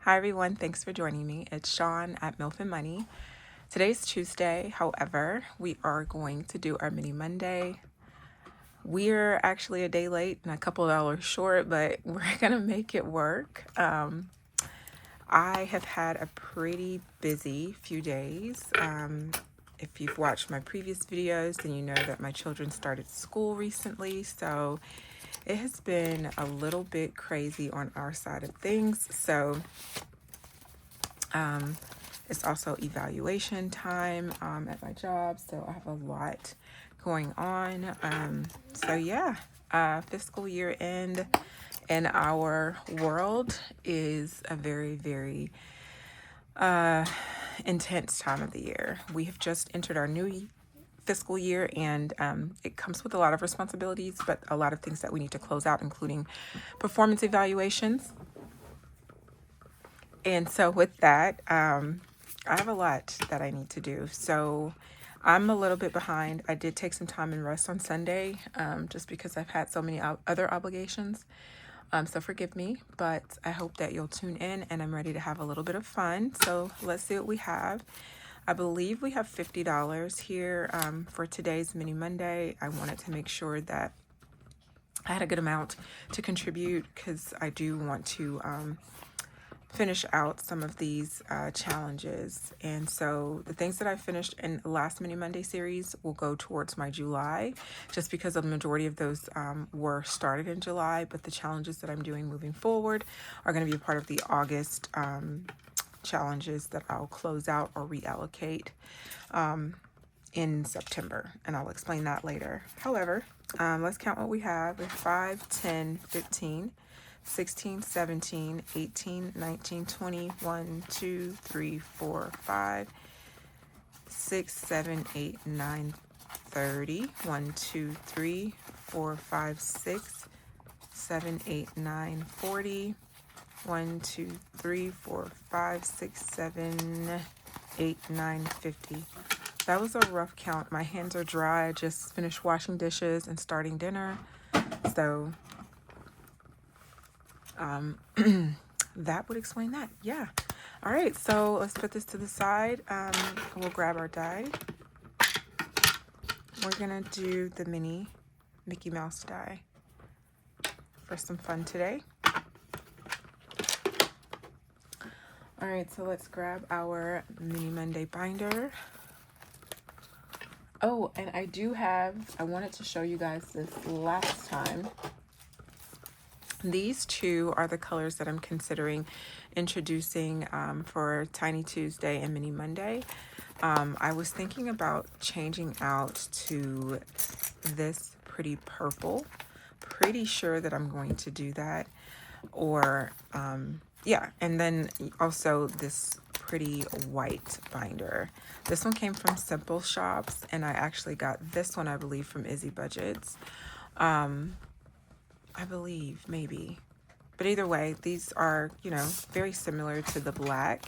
Hi everyone, thanks for joining me. It's Sean at MILF and Money. Today's Tuesday, however, we are going to do our mini Monday. We're actually a day late and a couple of dollars short, but we're gonna make it work. I have had a pretty busy few days. If you've watched my previous videos, then you know that my children started school recently, so it has been a little bit crazy on our side of things. So it's also evaluation time at my job, so I have a lot going on. So yeah, fiscal year end in our world is a very, very intense time of the year. We have just entered our new fiscal year, and it comes with a lot of responsibilities, but a lot of things that we need to close out, including performance evaluations. And so with that, I have a lot that I need to do. So I'm a little bit behind. I did take some time and rest on Sunday, just because I've had so many other obligations. So forgive me, but I hope that you'll tune in, and I'm ready to have a little bit of fun. So let's see what we have. I believe we have $50 here for today's mini Monday. I wanted to make sure that I had a good amount to contribute because I do want to finish out some of these challenges. And so the things that I finished in the last mini Monday series will go towards my July, just because the majority of those were started in July, but the challenges that I'm doing moving forward are going to be a part of the August challenges that I'll close out or reallocate in September, and I'll explain that later. However, let's count what we have. We have 5, 10, 15, 16, 17, 18, 19, 20, 1, 2, 3, 4, 5, 6, 7, 8, 9, 30, 1, 2, 3, 4, 5, 6, 7, 8, 9, 40, 1, 2, 3, 4, 5, 6, 7, 8, 9, 50. That was a rough count. My hands are dry. I just finished washing dishes and starting dinner. So that would explain that. Yeah. All right. So let's put this to the side. We'll grab our die. We're going to do the mini Mickey Mouse die for some fun today. All right. So let's grab our mini Monday binder. Oh, and I wanted to show you guys this last time. These two are the colors that I'm considering introducing for Tiny Tuesday and Mini Monday. I was thinking about changing out to this pretty purple. Pretty sure that I'm going to do that. Or, yeah, and then also this pretty white binder. This one came from Simple Shops, and I actually got this one, I believe, from Izzy Budgets. I believe, maybe. But either way, these are, very similar to the black.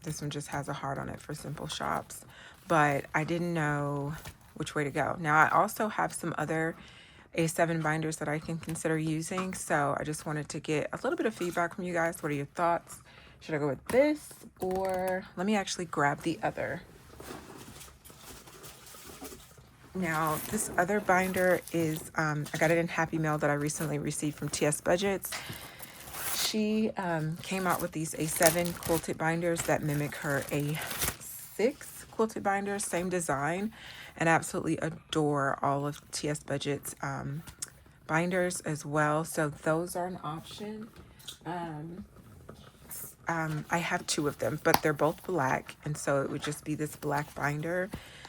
This one just has a heart on it for Simple Shops. But I didn't know which way to go. Now, I also have some other A7 binders that I can consider using. So I just wanted to get a little bit of feedback from you guys. What are your thoughts? Should I go with this? Or let me actually grab the other. Now, this other binder is, I got it in Happy Mail that I recently received from TS Budgets. She came out with these A7 quilted binders that mimic her A6 quilted binders, same design, and I absolutely adore all of TS Budgets binders as well. So those are an option. I have two of them, but they're both black, and so it would just be this black binder.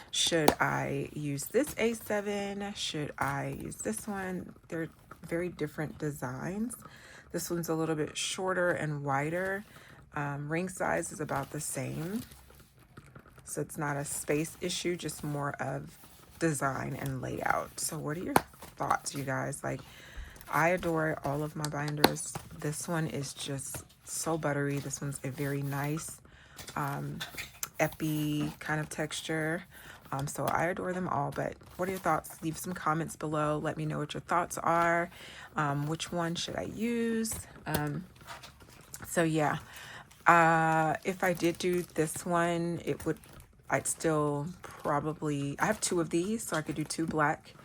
Should I use this A7? Should I use this one? They're very different designs. This one's a little bit shorter and wider. Ring size is about the same. So it's not a space issue, just more of design and layout. So what are your thoughts, you guys? Like, I adore all of my binders. This one is just so buttery. This one's a very nice epi kind of texture. So I adore them all, but what are your thoughts? Leave some comments below. Let me know what your thoughts are. Which one should I use? So yeah, if I did do this one, I'd still probably, I have two of these, so I could do two black,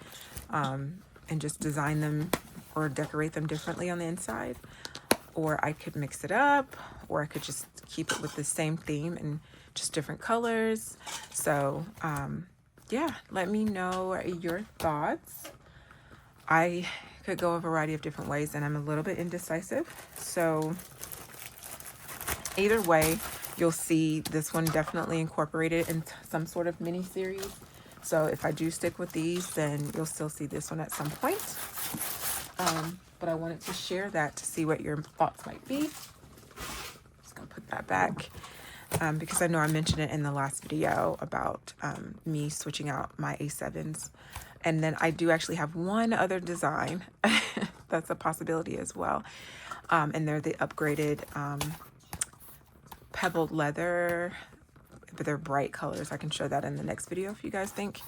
and just design them or decorate them differently on the inside. Or I could mix it up, or I could just keep it with the same theme and just different colors. So yeah, let me know your thoughts. I could go a variety of different ways, and I'm a little bit indecisive. So either way, you'll see this one definitely incorporated in some sort of mini series. So if I do stick with these, then you'll still see this one at some point. But I wanted to share that to see what your thoughts might be. Just gonna put that back, because I know I mentioned it in the last video about me switching out my A7s. And then I do actually have one other design that's a possibility as well. And they're the upgraded pebbled leather, but they're bright colors. I can show that in the next video if you guys think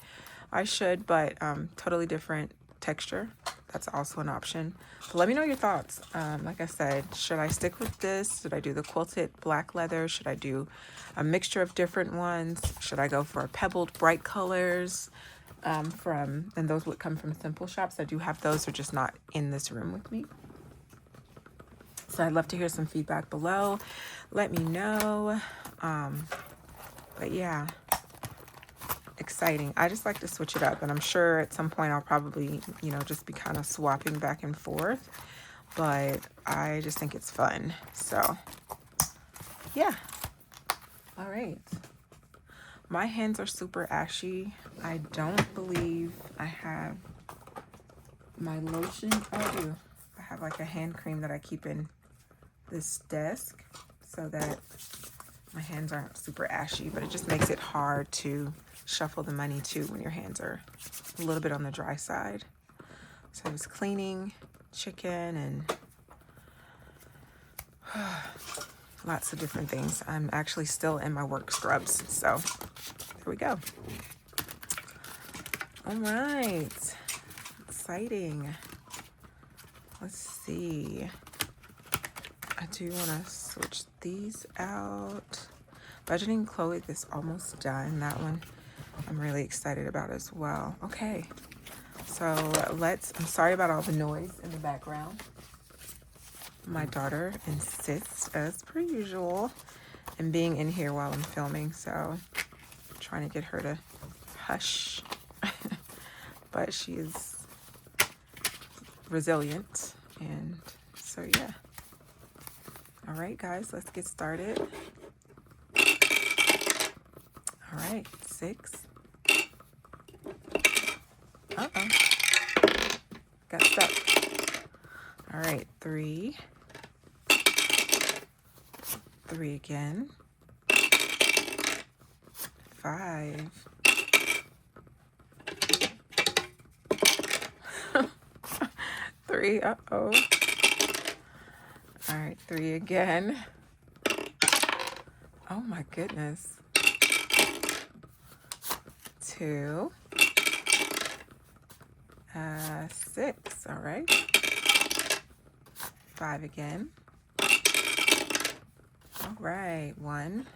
I should, but totally different texture. That's also an option. So let me know your thoughts. Like I said, should I stick with this? Should I do the quilted black leather? Should I do a mixture of different ones? Should I go for pebbled bright colors? And those would come from Simple Shops. I do have those, they're just not in this room with me. So I'd love to hear some feedback below. Let me know. But yeah, exciting. I just like to switch it up, and I'm sure at some point I'll probably, just be kind of swapping back and forth, but I just think it's fun. So yeah. All right. My hands are super ashy. I don't believe I have my lotion. Oh, I do. I have like a hand cream that I keep in this desk so that my hands aren't super ashy, but it just makes it hard to shuffle the money too when your hands are a little bit on the dry side. So I was cleaning chicken and lots of different things. I'm actually still in my work scrubs, so there we go. All right, exciting. Let's see. I do want to switch these out. Budgeting Chloe is almost done. That one I'm really excited about as well. Okay, so I'm sorry about all the noise in the background. My daughter insists, as per usual, in being in here while I'm filming, so I'm trying to get her to hush. But she is resilient, and so yeah. All right, guys, let's get started. All right, 6. Uh-oh. Got stuck. All right, 3. 3 again. 5. 3. Uh-oh. All right, 3 again. Oh my goodness. 2. 6. All right. 5 again. All right. 1.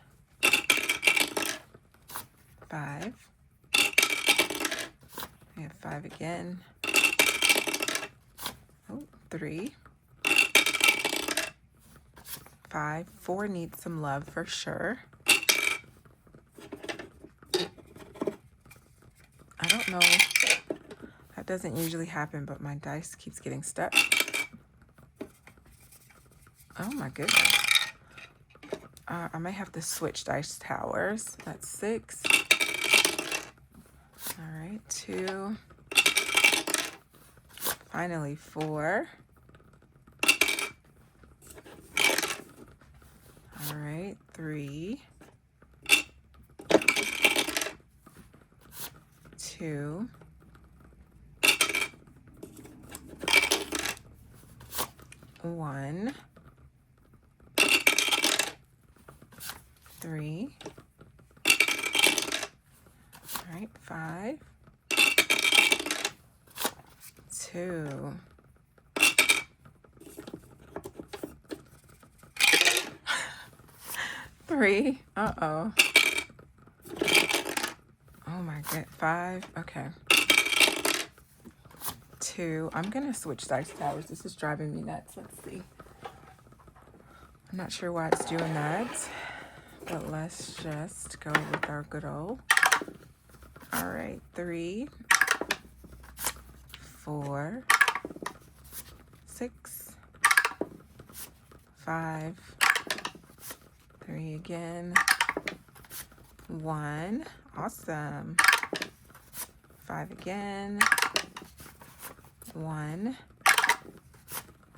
5. We have 5 again. Oh, 3. 5. 4 needs some love for sure. I don't know. That doesn't usually happen, but my dice keeps getting stuck. Oh my goodness. I might have to switch dice towers. That's 6. All right, 2. Finally, 4. All right, 3. 2. 1. 3. All right, 5. 2. 3. Uh-oh. Oh my god. 5. Okay. 2. I'm gonna switch dice towers. This is driving me nuts. Let's see. I'm not sure why it's doing that, but let's just go with our good old. All right. 3, 4, 6, 5, 3 again, 1. Awesome. 5 again, 1.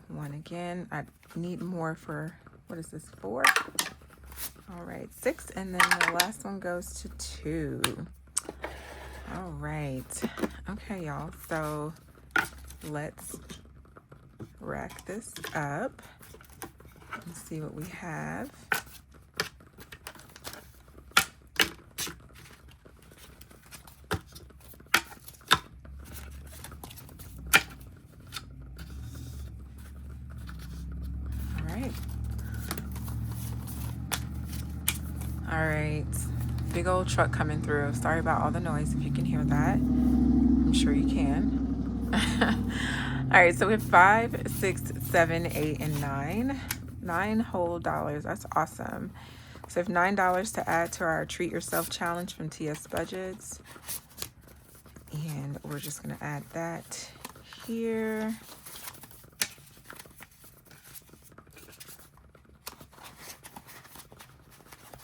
1 again. I need more for, what is this, 4? All right, 6, and then the last one goes to 2. All right. Okay, y'all. So let's rack this up and see what we have. All right, big old truck coming through. Sorry about all the noise, if you can hear that. I'm sure you can. All right, so we have 5, 6, 7, 8, and 9. 9 whole dollars. That's awesome. So we have $9 to add to our Treat Yourself Challenge from TS Budgets. And we're just going to add that here.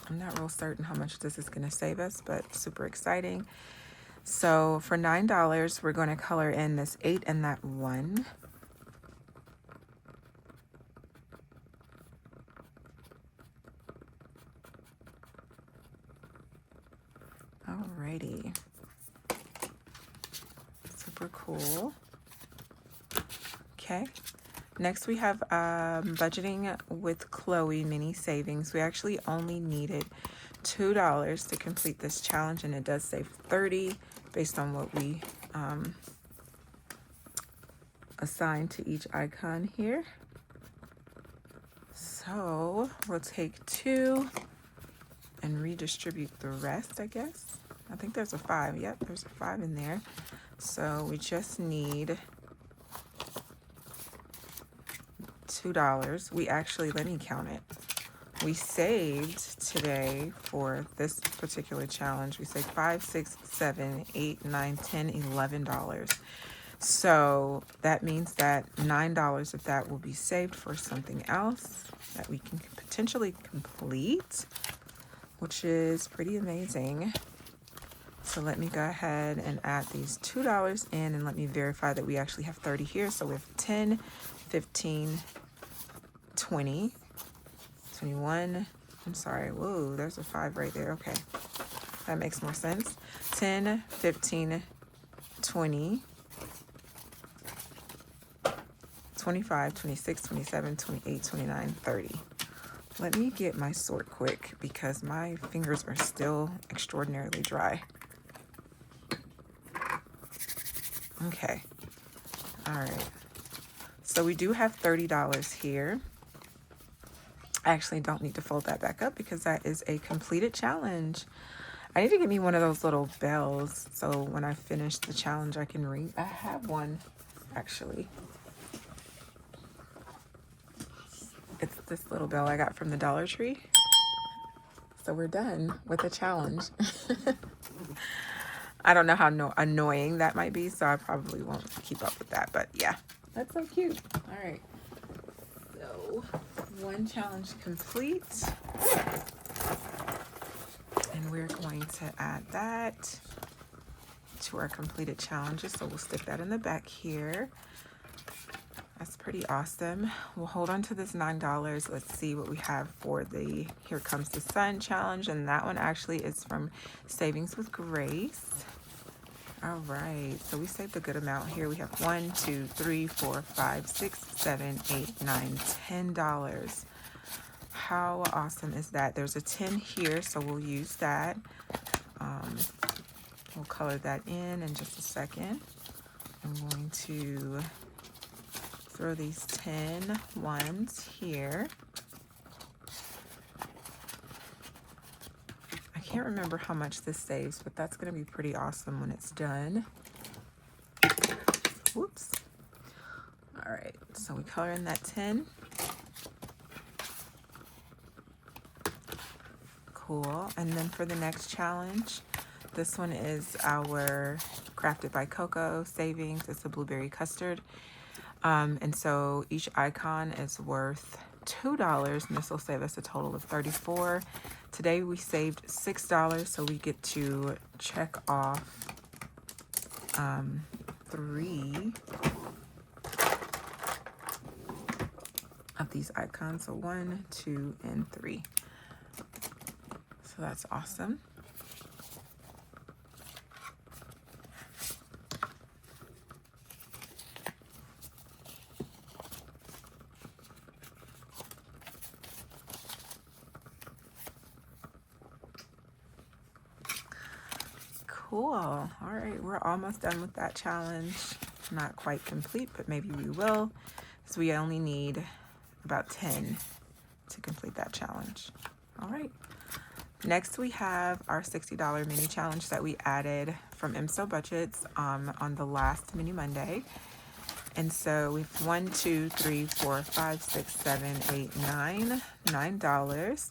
I'm not real certain how much this is going to save us, but super exciting. So for $9, we're going to color in this 8 and that 1. Alrighty. Super cool. Okay. Next we have budgeting with Chloe mini savings. We actually only needed $2 to complete this challenge, and it does save 30 based on what we assigned to each icon here. So we'll take 2 and redistribute the rest, I guess. I think there's a 5. Yep, there's a 5 in there. So we just need $2. We actually, let me count it. We saved today for this particular challenge, we saved $5, 6, 7, 8, 9, 10, $11. So that means that $9 of that will be saved for something else that we can potentially complete, which is pretty amazing. So let me go ahead and add these $2 in, and let me verify that we actually have 30 here. So we have 10, 15, 20, 21. I'm sorry. Whoa, there's a 5 right there. Okay. That makes more sense. 10, 15, 20, 25, 26, 27, 28, 29, 30. Let me get my sort quick because my fingers are still extraordinarily dry. Okay. All right. So we do have $30 here. I actually don't need to fold that back up because that is a completed challenge. I need to get me one of those little bells so when I finish the challenge I can ring. I have one actually. It's this little bell I got from the Dollar Tree. So we're done with the challenge. I don't know how annoying that might be, so I probably won't keep up with that, but yeah, that's so cute. All right, so one challenge complete, and we're going to add that to our completed challenges, so we'll stick that in the back here. That's pretty awesome. We'll hold on to this $9. Let's see what we have for the Here Comes the Sun challenge, and that one actually is from Savings with Grace. All right, so we saved a good amount here. We have 1, 2, 3, 4, 5, 6, 7, 8, 9, $10. How awesome is that? There's a 10 here, so we'll use that. We'll color that in just a second. I'm going to throw these 10 ones here. can't remember how much this saves, but that's going to be pretty awesome when it's done. Whoops. All right, so we color in that 10. Cool. And then for the next challenge, this one is our Crafted by Coco savings. It's a blueberry custard. And so each icon is worth $2, and this will save us a total of $34. Today we saved $6, so we get to check off 3 of these icons. So 1, 2, and 3. So that's awesome. Cool. All right, we're almost done with that challenge. Not quite complete, but maybe we will. So we only need about 10 to complete that challenge. All right. Next, we have our $60 mini challenge that we added from MSO Budgets on the last Mini Monday. And so we've 1, 2, 3, 4, 5, 6, 7, 8, 9, $9.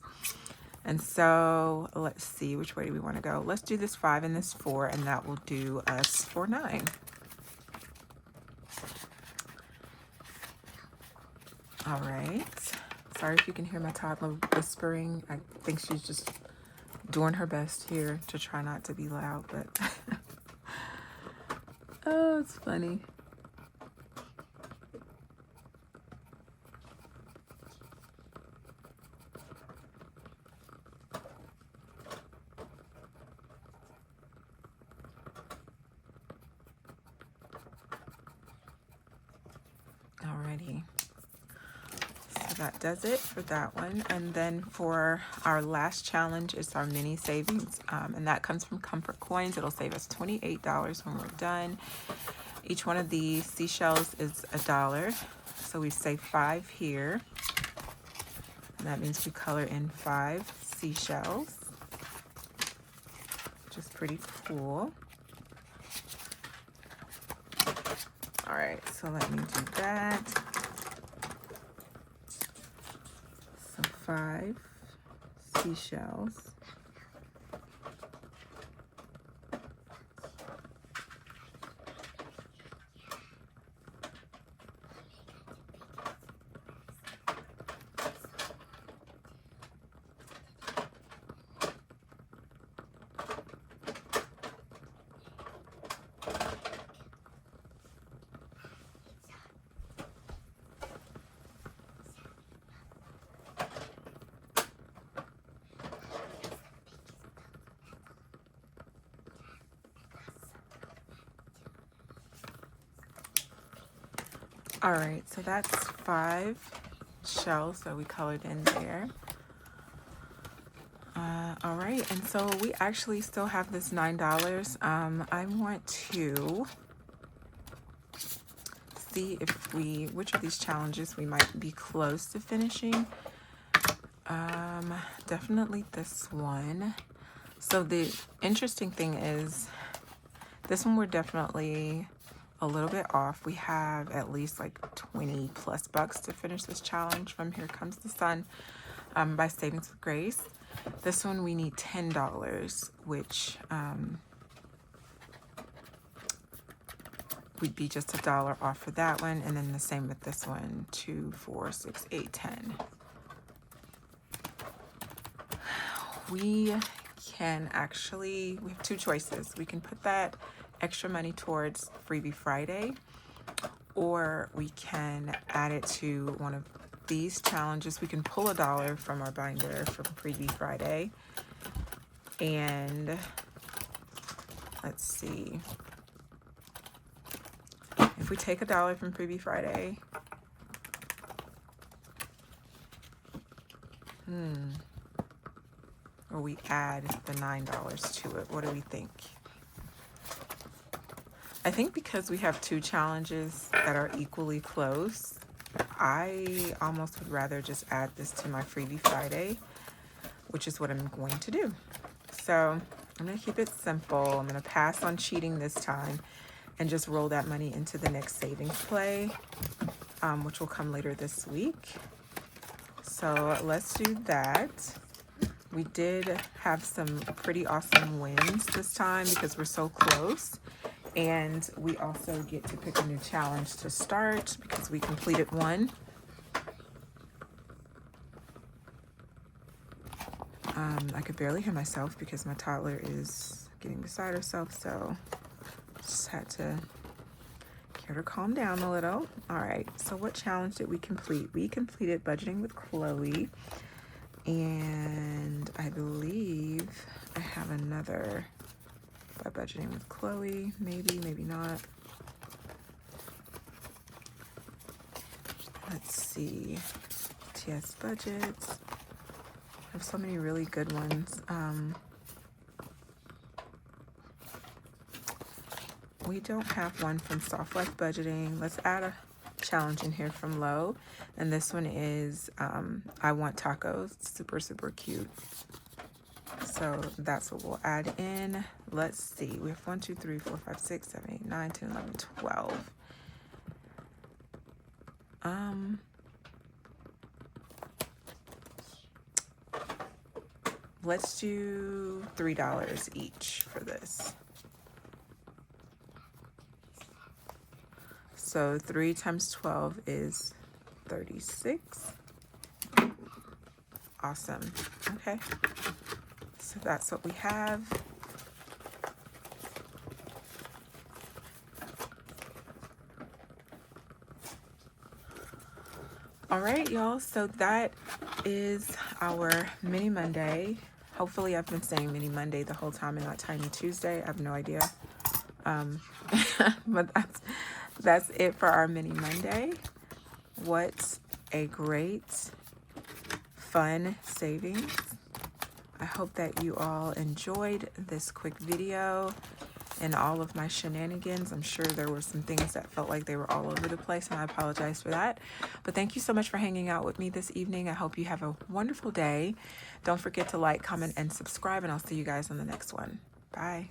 And so let's see, which way do we want to go? Let's do this 5 and this 4, and that will do us for 9. All right. Sorry if you can hear my toddler whispering. I think she's just doing her best here to try not to be loud, but oh, it's funny. Alrighty. So that does it for that one. And then for our last challenge is our mini savings, and that comes from Comfort Coins. It'll save us $28 when we're done. Each one of these seashells is $1, so we save 5 here, and that means we color in 5 seashells, which is pretty cool. All right, so let me do that. So 5 seashells. All right, so that's 5 shells that we colored in there. All right, and so we actually still have this $9. I want to see if which of these challenges we might be close to finishing. Definitely this one. So the interesting thing is this one we're definitely a little bit off. We have at least like 20 plus bucks to finish this challenge from Here Comes the Sun by Savings with Grace. This one we need $10, which would be just $1 off for that one, and then the same with this one, 2, 4, 6, 8, 10. We have 2 choices. We can put that extra money towards Freebie Friday, or we can add it to one of these challenges. We can pull $1 from our binder from Freebie Friday, and let's see, if we take $1 from Freebie Friday, or we add the $9 to it, what do we think? I think because we have 2 challenges that are equally close, I almost would rather just add this to my Freebie Friday, which is what I'm going to do. So I'm going to keep it simple. I'm going to pass on cheating this time and just roll that money into the next savings play, which will come later this week. So let's do that. We did have some pretty awesome wins this time because we're so close. And we also get to pick a new challenge to start because we completed one. I could barely hear myself because my toddler is getting beside herself, so just had to get her calm down a little. All right, so what challenge did we complete? We completed budgeting with Chloe, and I believe I have another by budgeting with Chloe, maybe not. Let's see, TS budgets. I have so many really good ones. We don't have one from Soft Life Budgeting. Let's add a challenge in here from Low. And this one is I Want Tacos. Super, super cute. So that's what we'll add in. Let's see. We have 1, 2, 3, 4, 5, 6, 7, 8, 9, 10, 11, 12. Let's do $3 each for this. So 3 times 12 is 36. Awesome. Okay. So that's what we have. All right, y'all. So that is our mini Monday. Hopefully I've been saying mini Monday the whole time and not Tiny Tuesday. I have no idea. But that's it for our mini Monday. What a great, fun savings. I hope that you all enjoyed this quick video and all of my shenanigans. I'm sure there were some things that felt like they were all over the place, and I apologize for that. But thank you so much for hanging out with me this evening. I hope you have a wonderful day. Don't forget to like, comment, and subscribe, and I'll see you guys on the next one. Bye.